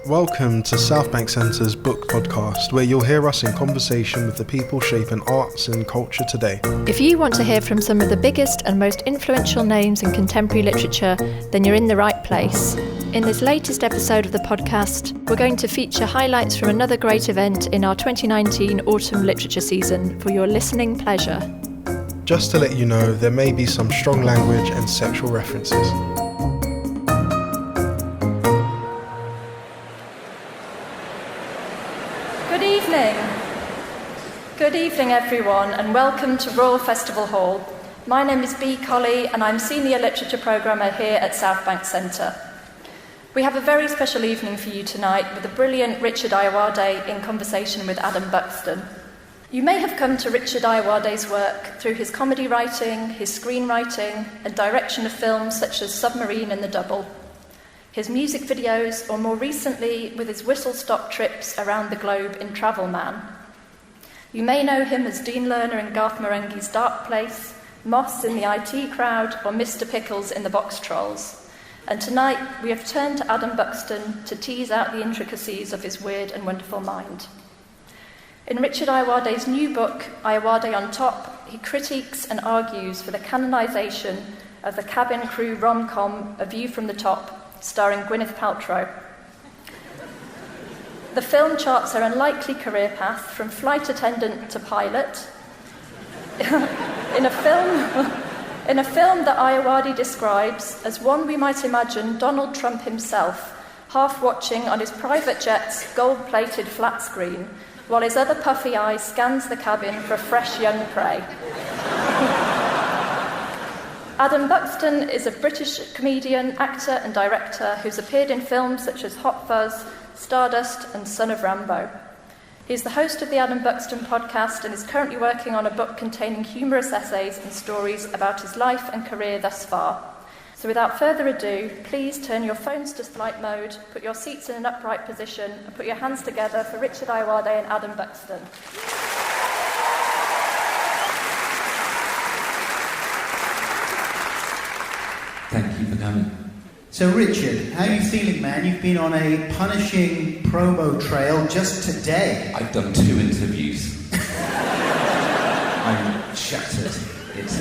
Welcome to Southbank Centre's book podcast, where you'll hear us in conversation with the people shaping arts and culture today. If you want to hear from some of the biggest and most influential names in contemporary literature, then you're in the right place. In this latest episode of the podcast, we're going to feature highlights from another great event in our 2019 autumn literature season for your listening pleasure. Just to let you know, there may be some strong language and sexual references. Good evening everyone, and welcome to Royal Festival Hall. My name is Bea Colley and I'm Senior Literature Programmer here at Southbank Centre. We have a very special evening for you tonight with the brilliant Richard Ayoade in conversation with Adam Buxton. You may have come to Richard Ayoade's work through his comedy writing, his screenwriting and direction of films such as Submarine and The Double, his music videos, or more recently with his whistle-stop trips around the globe in Travel Man. You may know him as Dean Lerner in Garth Marenghi's Dark Place, Moss in the IT Crowd, or Mr. Pickles in The Box Trolls. And tonight we have turned to Adam Buxton to tease out the intricacies of his weird and wonderful mind. In Richard Ayoade's new book, Ayoade on Top, he critiques and argues for the canonisation of the cabin crew rom-com A View from the Top, starring Gwyneth Paltrow. The film charts her unlikely career path from flight attendant to pilot in a film that Ayoade describes as one we might imagine Donald Trump himself half watching on his private jet's gold-plated flat screen while his other puffy eye scans the cabin for fresh young prey. Adam Buxton is a British comedian, actor and director who's appeared in films such as Hot Fuzz, Stardust and Son of Rambo. He's the host of the Adam Buxton podcast and is currently working on a book containing humorous essays and stories about his life and career thus far. So without further ado, please turn your phones to flight mode, put your seats in an upright position and put your hands together for Richard Ayoade and Adam Buxton. Thank you for coming. So Richard, how are you feeling, man? You've been on a punishing promo trail just today. I've done 2 interviews. I'm shattered. It's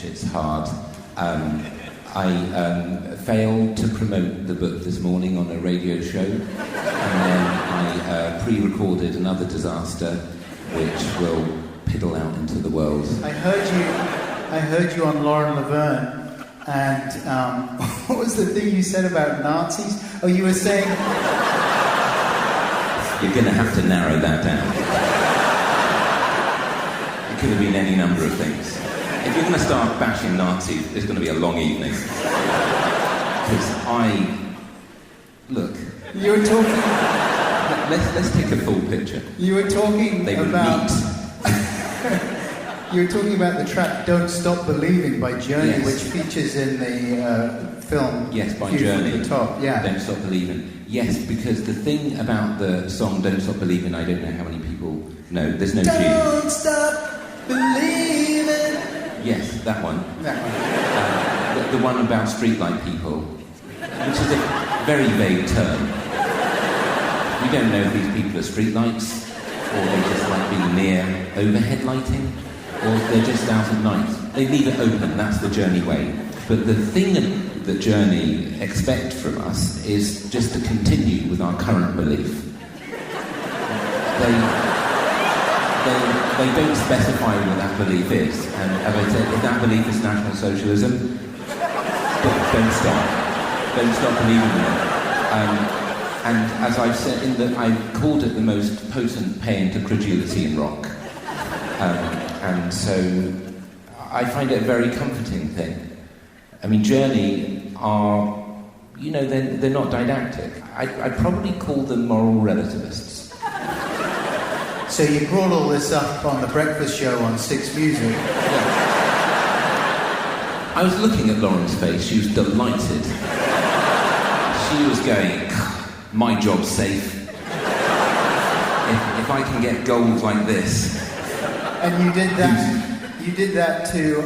it's hard. I failed to promote the book this morning on a radio show, and then I pre-recorded another disaster, which will piddle out into the world. I heard you on Lauren Laverne. And what was the thing you said about Nazis? Oh, you were saying... You're going to have to narrow that down. It could have been any number of things. If you're going to start bashing Nazis, it's going to be a long evening. Because Look. You were talking... Let's take a full picture. You were talking they about... You were talking about the track Don't Stop Believing by Journey, yes. which features in the film... Yes, by View Journey. From the Top. Yeah. Don't Stop Believing. Yes, because the thing about the song Don't Stop Believing, I don't know how many people know. There's no tune. Don't stop believing. Yes, that one. That one. The one about streetlight people, which is a very vague term. We don't know if these people are streetlights, or they just like being near overhead lighting, or they're just out at night. They leave it open, that's the Journey way. But the thing that Journey expect from us is just to continue with our current belief. They don't specify what that belief is. And as I said, if that belief is National Socialism, don't stop. Don't stop believing in it. And as I've said, I've called it the most potent paean to credulity in rock. And so I find it a very comforting thing. I mean, Journey are, they're not didactic. I'd probably call them moral relativists. So you brought all this up on the breakfast show on Six Music. Yeah. I was looking at Lauren's face. She was delighted. She was going, my job's safe. If I can get gold like this. And you did that. You did that to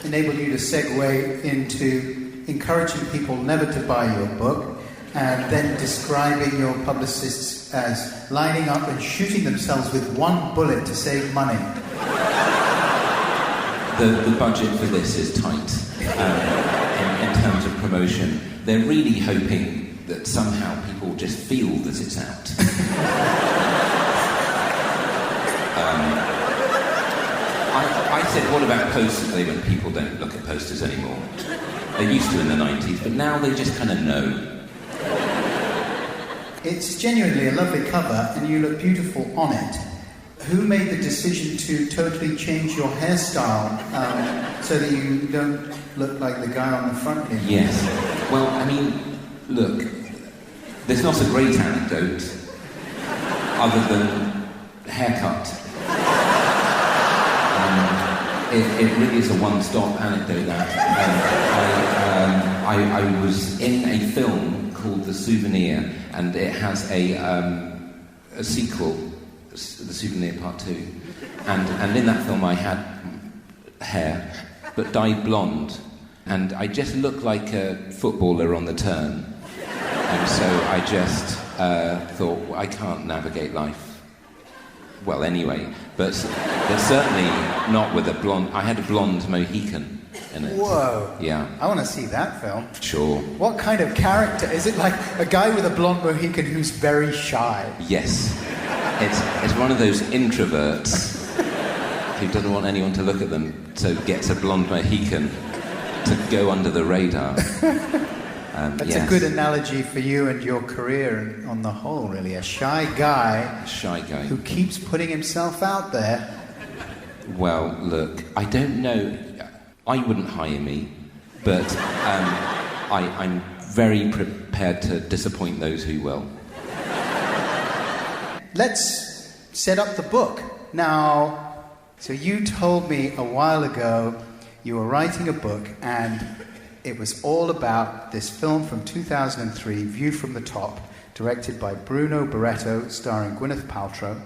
enable you to segue into encouraging people never to buy your book. and then describing your publicists as lining up and shooting themselves with one bullet to save money. The budget for this is tight in terms of promotion. They're really hoping that somehow people just feel that it's out. I said, what about posters? They went, people don't look at posters anymore. They used to in the 90s, but now they just kind of know. It's genuinely a lovely cover, and you look beautiful on it. Who made the decision to totally change your hairstyle so that you don't look like the guy on the front here? Yes. Well, I mean, look, there's not a great anecdote other than haircut. It really is a one-stop anecdote, that. I was in a film called The Souvenir, and it has a sequel, The Souvenir Part 2. And in that film I had hair, but dyed blonde. And I just looked like a footballer on the turn. And so I just thought, well, I can't navigate life. Well, anyway, but certainly not with a blonde. I had a blonde Mohican in it. Whoa. Yeah. I want to see that film. Sure. What kind of character? Is it like a guy with a blonde Mohican who's very shy? Yes. It's one of those introverts who doesn't want anyone to look at them, so gets a blonde Mohican to go under the radar. That's a good analogy for you and your career on the whole, really. A shy guy who keeps putting himself out there. Well, look, I don't know. I wouldn't hire me, but I'm very prepared to disappoint those who will. Let's set up the book. Now, so you told me a while ago you were writing a book, and it was all about this film from 2003, Viewed from the Top, directed by Bruno Barreto, starring Gwyneth Paltrow,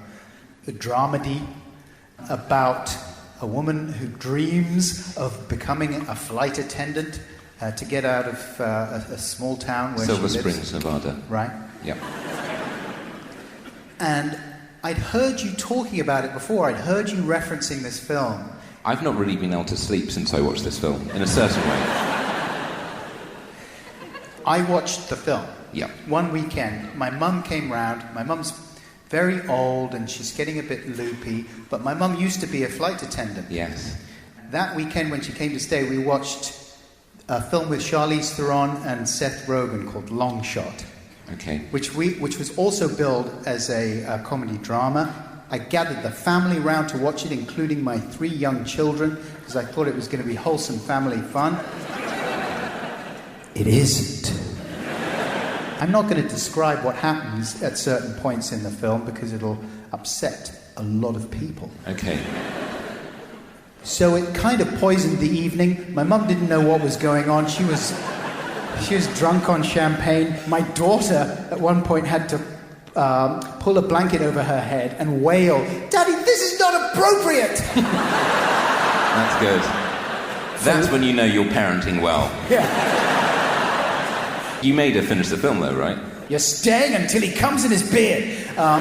a dramedy about a woman who dreams of becoming a flight attendant to get out of a small town where Silver she lives. Springs, Nevada. Right? Yep. And I'd heard you talking about it before. I'd heard you referencing this film. I've not really been able to sleep since I watched this film, in a certain way. I watched the film. Yeah. One weekend. My mum came round. My mum's very old and she's getting a bit loopy, but my mum used to be a flight attendant. Yes. That weekend when she came to stay, we watched a film with Charlize Theron and Seth Rogen called Long Shot. Okay. Which was also billed as a comedy drama. I gathered the family round to watch it, including my 3 young children, because I thought it was going to be wholesome family fun. It isn't. I'm not going to describe what happens at certain points in the film because it'll upset a lot of people. Okay. So it kind of poisoned the evening. My mum didn't know what was going on. She was drunk on champagne. My daughter at one point had to pull a blanket over her head and wail, "Daddy, this is not appropriate!" That's good. That's when you know you're parenting well. Yeah. You made her finish the film, though, right? You're staying until he comes in his beard. Yeah.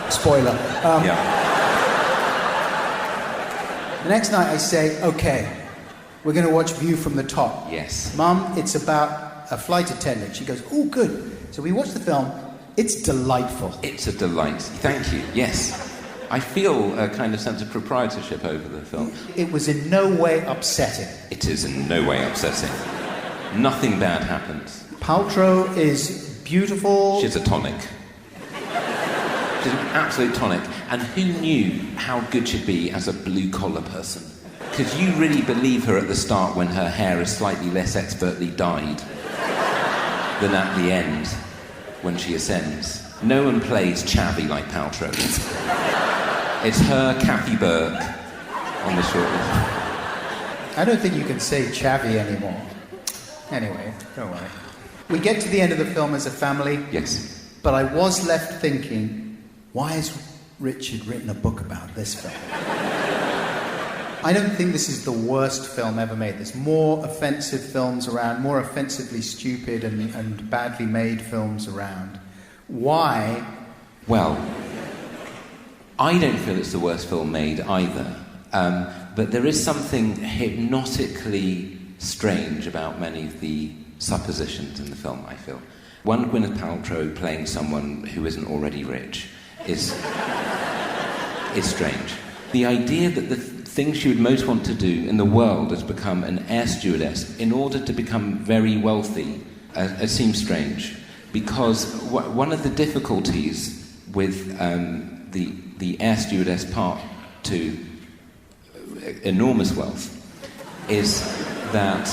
Spoiler. Yeah. The next night I say, okay, we're going to watch View from the Top. Yes. Mum, it's about a flight attendant. She goes, oh, good. So we watch the film. It's delightful. It's a delight. Thank you. Yes. I feel a kind of sense of proprietorship over the film. It was in no way upsetting. It is in no way upsetting. Nothing bad happens. Paltrow is beautiful. She's a tonic. She's an absolute tonic. And who knew how good she'd be as a blue-collar person? Because you really believe her at the start when her hair is slightly less expertly dyed than at the end when she ascends. No one plays chavvy like Paltrow. It's her, Kathy Burke, on the shortlist. I don't think you can say chavvy anymore. Anyway, don't worry. We get to the end of the film as a family. Yes. But I was left thinking, why has Richard written a book about this film? I don't think this is the worst film ever made. There's more offensive films around, more offensively stupid and badly made films around. Why? Well, I don't feel it's the worst film made either. But there is something hypnotically strange about many of the suppositions in the film, I feel. One, Gwyneth Paltrow playing someone who isn't already rich is strange. The idea that the thing she would most want to do in the world is become an air stewardess in order to become very wealthy, it seems strange. Because one of the difficulties with the air stewardess part to enormous wealth is that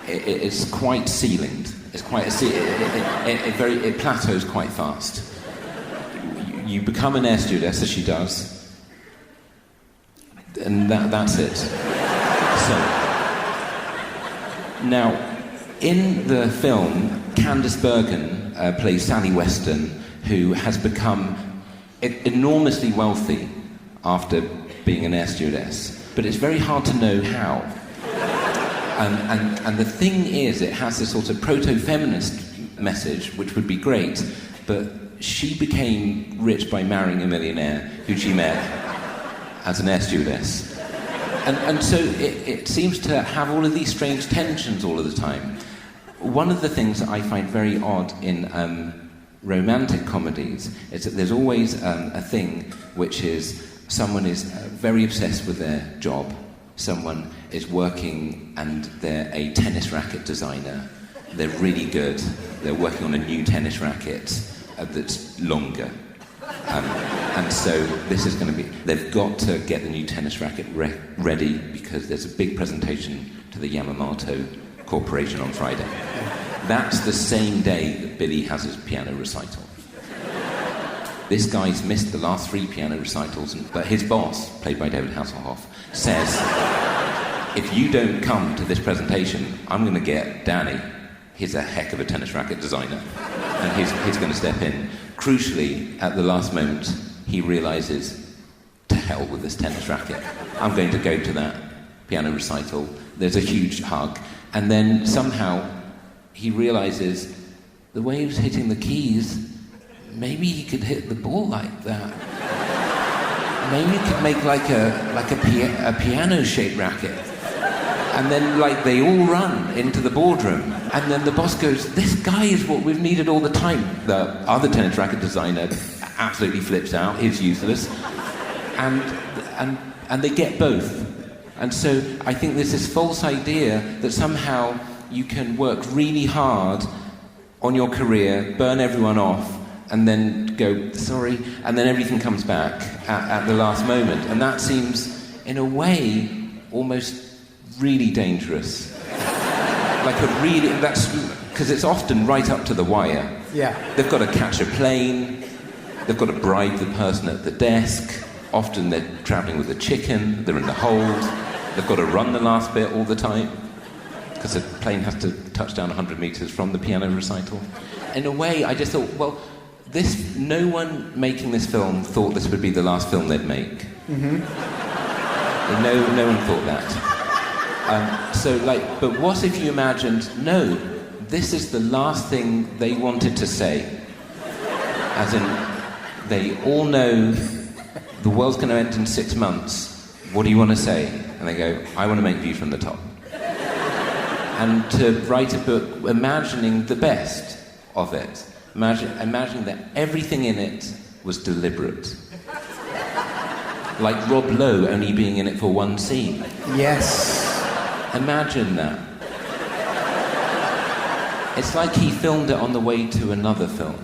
it's quite ceilinged. It's quite it plateaus quite fast. You become an air stewardess, as she does, and that's it. So now, in the film, Candice Bergen plays Sally Weston, who has become enormously wealthy after being an air stewardess, but it's very hard to know how. And the thing is, it has this sort of proto-feminist message, which would be great, but she became rich by marrying a millionaire who she met as an air stewardess. And so it seems to have all of these strange tensions all of the time. One of the things that I find very odd in romantic comedies is that there's always a thing which is someone is very obsessed with their job, someone is working and they're a tennis racket designer, they're really good, they're working on a new tennis racket that's longer. And so this is going to be, they've got to get the new tennis racket ready because there's a big presentation to the Yamamoto Corporation on Friday. That's the same day that Billy has his piano recital. This guy's missed the last 3 piano recitals, but his boss, played by David Hasselhoff, says, if you don't come to this presentation, I'm going to get Danny. He's a heck of a tennis racket designer. And he's going to step in. Crucially, at the last moment, he realizes, to hell with this tennis racket. I'm going to go to that piano recital. There's a huge hug. And then somehow he realizes the way he was hitting the keys, maybe he could hit the ball like that. Maybe he could make like a piano-shaped racket. And then, they all run into the boardroom. And then the boss goes, this guy is what we've needed all the time. The other tennis racket designer absolutely flips out. He's useless. And they get both. And so I think there's this false idea that somehow you can work really hard on your career, burn everyone off, and then go, sorry, and then everything comes back at the last moment. And that seems, in a way, almost really dangerous. That's because it's often right up to the wire. Yeah. They've got to catch a plane, they've got to bribe the person at the desk, often they're travelling with a chicken, they're in the hold, they've got to run the last bit all the time, because the plane has to touch down 100 metres from the piano recital. In a way, I just thought, well, no one making this film thought this would be the last film they'd make. Mm-hmm. No one thought that. But what if you imagined, no, this is the last thing they wanted to say. As in, they all know the world's going to end in 6 months. What do you want to say? And they go, I want to make View from the Top. And to write a book imagining the best of it. Imagining that everything in it was deliberate. Like Rob Lowe only being in it for one scene. Yes. Imagine that. It's like he filmed it on the way to another film.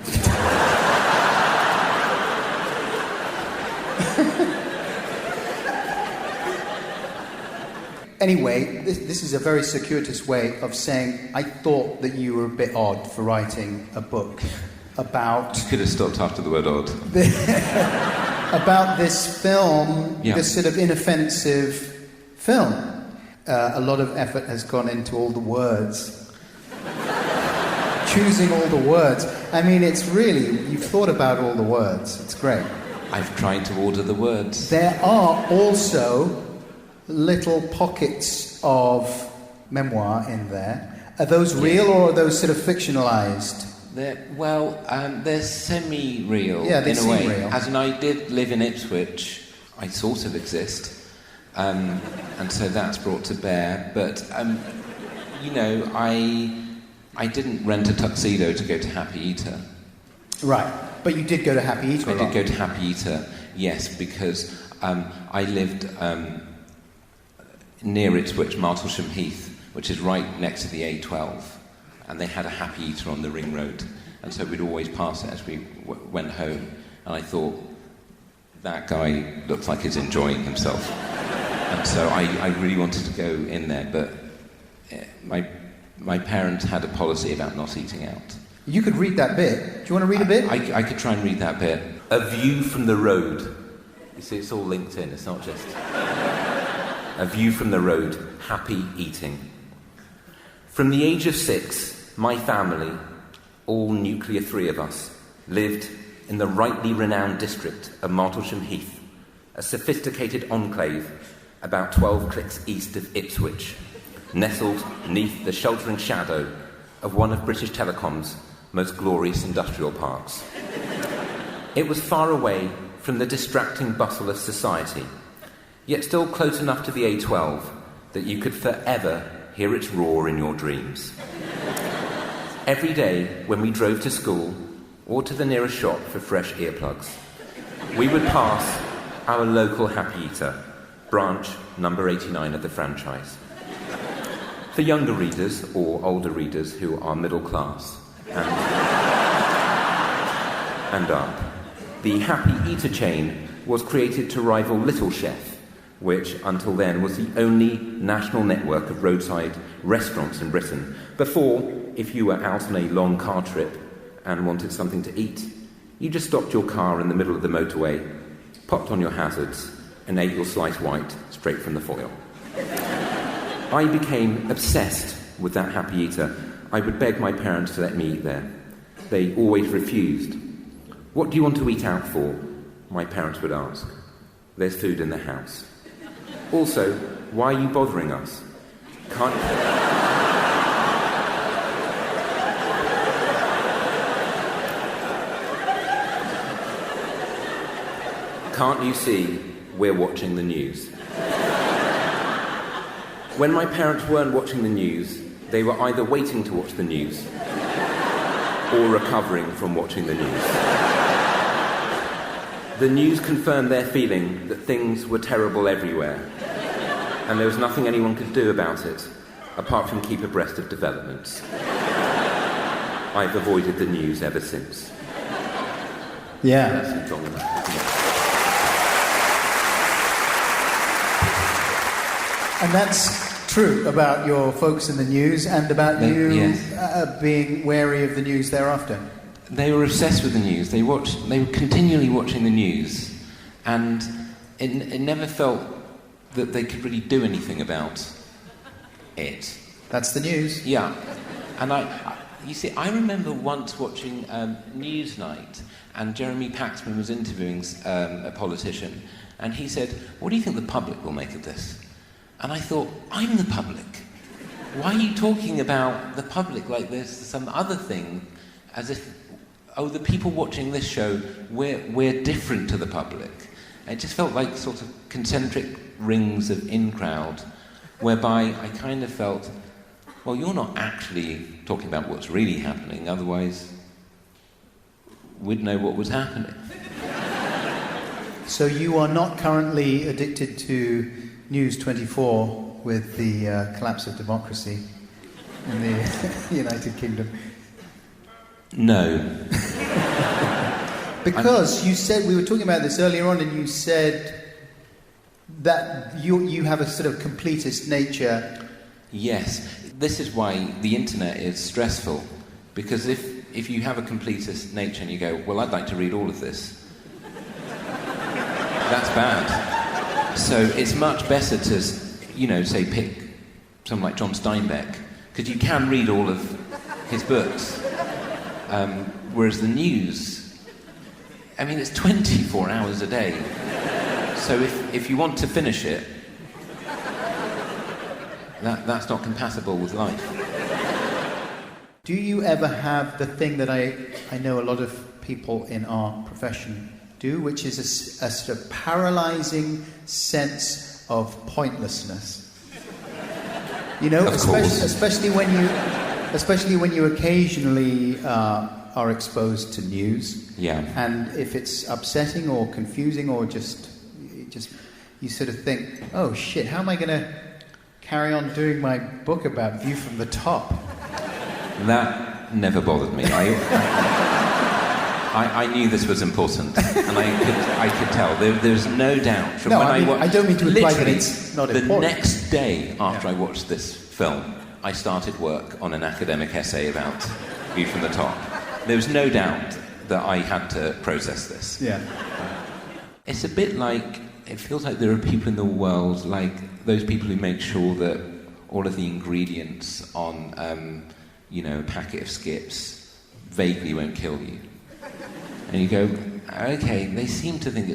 Anyway, this is a very circuitous way of saying I thought that you were a bit odd for writing a book about... You could have stopped after the word odd. About this film, yeah. This sort of inoffensive film. A lot of effort has gone into all the words. Choosing all the words. I mean, it's really... You've thought about all the words. It's great. I've tried to order the words. There are also little pockets of memoir in there. Are those real or are those sort of fictionalized? They're semi-real in a way. Real. As in, I did live in Ipswich. I sort of exist. And so that's brought to bear. But, I didn't rent a tuxedo to go to Happy Eater. Right. But you did go to Happy Eater I did go to Happy Eater, yes, because I lived near Ipswich, Martlesham Heath, which is right next to the A12, and they had a Happy Eater on the Ring Road, and so we'd always pass it as we went home, and I thought, that guy looks like he's enjoying himself. And so I really wanted to go in there, but my parents had a policy about not eating out. You could read that bit. Do you want to read a bit? I could try and read that bit. A view from the road. You see, it's all linked in, it's not just... A view from the road, happy eating. From the age of 6, my family, all nuclear 3 of us, lived in the rightly renowned district of Martlesham Heath, a sophisticated enclave about 12 clicks east of Ipswich, nestled neath the sheltering shadow of one of British Telecom's most glorious industrial parks. It was far away from the distracting bustle of society, yet still close enough to the A12 that you could forever hear its roar in your dreams. Every day when we drove to school or to the nearest shop for fresh earplugs, we would pass our local Happy Eater, branch number 89 of the franchise. For younger readers or older readers who are middle class and up, the Happy Eater chain was created to rival Little Chef, which until then was the only national network of roadside restaurants in Britain, before, if you were out on a long car trip and wanted something to eat, you just stopped your car in the middle of the motorway, popped on your hazards, and ate your sliced white straight from the foil. I became obsessed with that Happy Eater. I would beg my parents to let me eat there. They always refused. What do you want to eat out for? My parents would ask. There's food in the house. Also, why are you bothering us? Can't you see we're watching the news? When my parents weren't watching the news, they were either waiting to watch the news or recovering from watching the news. The news confirmed their feeling that things were terrible everywhere, and there was nothing anyone could do about it, apart from keep abreast of developments. I've avoided the news ever since. Yeah. That's long enough, isn't it? And that's true about your folks in the news and about you yes. Being wary of the news thereafter. They were obsessed with the news. They were continually watching the news, and it never felt that they could really do anything about it. That's the news. Yeah, and you see, I remember once watching Newsnight, and Jeremy Paxman was interviewing a politician, and he said, "What do you think the public will make of this?" And I thought, I'm the public. Why are you talking about the public like there's some other thing, as if, oh, the people watching this show, we're different to the public. It just felt like sort of concentric rings of in-crowd, whereby I kind of felt, well, you're not actually talking about what's really happening, otherwise we'd know what was happening. So you are not currently addicted to News 24 with the collapse of democracy in the United Kingdom? No. Because you said, we were talking about this earlier on, and you said that you have a sort of completist nature. Yes. This is why the internet is stressful, because if you have a completist nature and you go, well, I'd like to read all of this, that's bad. So it's much better to, say, pick someone like John Steinbeck, because you can read all of his books. Whereas the news, it's 24 hours a day. So if you want to finish it, That's not compatible with life. Do you ever have the thing that I know a lot of people in our profession do, which is a sort of paralyzing sense of pointlessness? You know, especially when you occasionally are exposed to news. Yeah. And if it's upsetting or confusing or just you sort of think, oh shit, how am I going to carry on doing my book about View from the Top? That never bothered me. I knew this was important, and I could tell. There's no doubt from when I don't mean to imply that it's not the important. next day after I watched this film, I started work on an academic essay about View from the Top. There was no doubt that I had to process this. Yeah. It's a bit like, it feels like there are people in the world, like those people who make sure that all of the ingredients on, a packet of Skips vaguely won't kill you. And you go, okay, they seem to think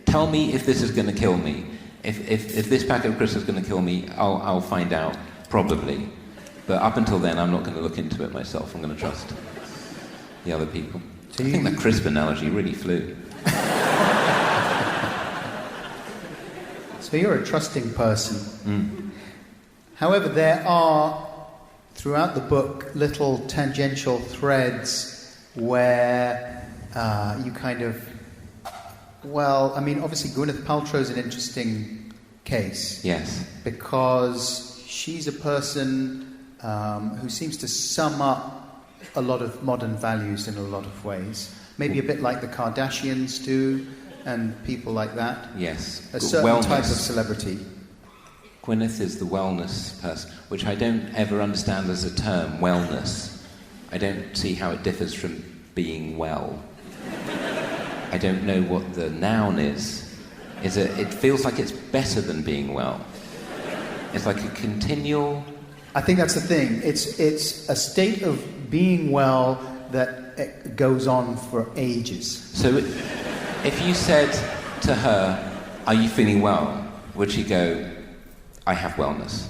tell me if this is going to kill me. If this packet of crisps is going to kill me, I'll find out, probably. But up until then, I'm not going to look into it myself. I'm going to trust the other people. So I think the crisp analogy really flew. So you're a trusting person. However, there are, throughout the book, little tangential threads where you kind of... Well, I mean, obviously Gwyneth Paltrow is an interesting case. Yes. Because she's a person who seems to sum up a lot of modern values in a lot of ways. Maybe a bit like the Kardashians do, and people like that. Yes. A certain type of celebrity. Gwyneth is the wellness person, which I don't ever understand as a term, wellness. I don't see how it differs from being well. I don't know what the noun is. It feels like it's better than being well. It's like a continual... I think that's the thing. It's a state of being well that goes on for ages. So if you said to her, are you feeling well? Would she go, I have wellness?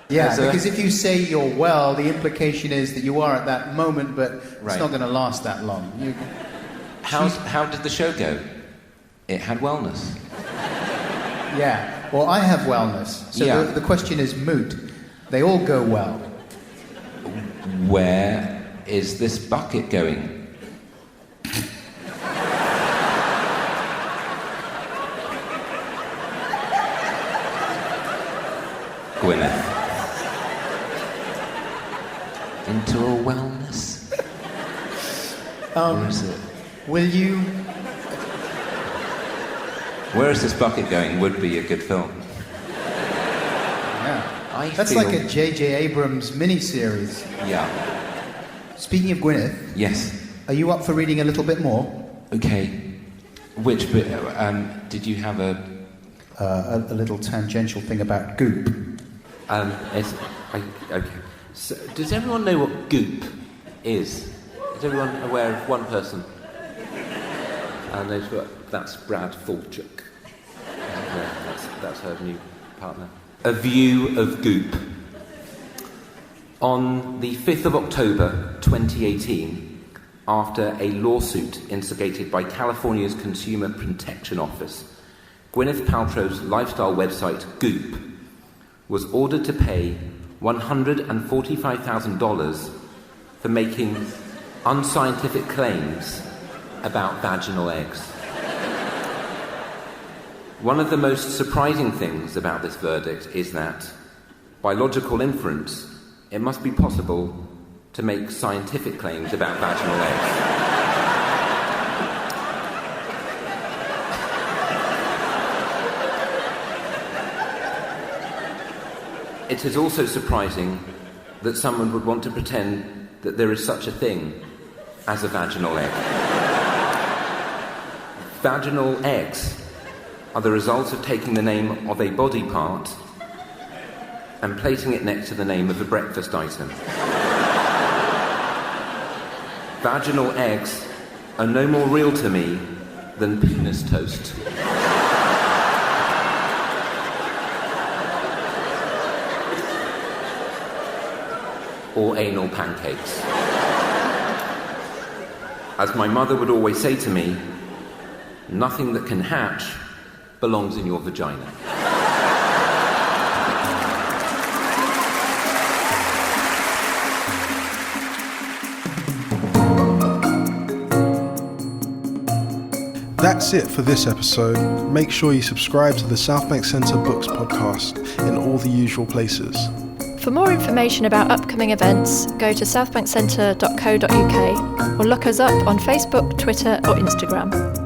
Yeah, because if you say you're well, the implication is that you are at that moment, but it's not going to last that long. How did the show go? It had wellness. Yeah. Well, I have wellness. So the question is moot. They all go well. Where is this bucket going? Gwyneth. Into a wellness? Or is it? Will you... Where is this bucket going would be a good film. Yeah. That's like a J.J. Abrams miniseries. Yeah. Speaking of Gwyneth... Yes. Are you up for reading a little bit more? Okay. Which bit? Did you have a little tangential thing about goop? Okay. So, does everyone know what goop is? Is everyone aware of one person? That's Brad Falchuk. That's her new partner. A view of goop. On the 5th of October 2018, after a lawsuit instigated by California's Consumer Protection Office, Gwyneth Paltrow's lifestyle website Goop was ordered to pay $145,000 for making unscientific claims about vaginal eggs. One of the most surprising things about this verdict is that, by logical inference, it must be possible to make scientific claims about vaginal eggs. It is also surprising that someone would want to pretend that there is such a thing as a vaginal egg. Vaginal eggs are the result of taking the name of a body part and placing it next to the name of a breakfast item. Vaginal eggs are no more real to me than penis toast. or anal pancakes. As my mother would always say to me, nothing that can hatch belongs in your vagina. That's it for this episode. Make sure you subscribe to the Southbank Centre Books podcast in all the usual places. For more information about upcoming events, go to southbankcentre.co.uk or look us up on Facebook, Twitter or Instagram.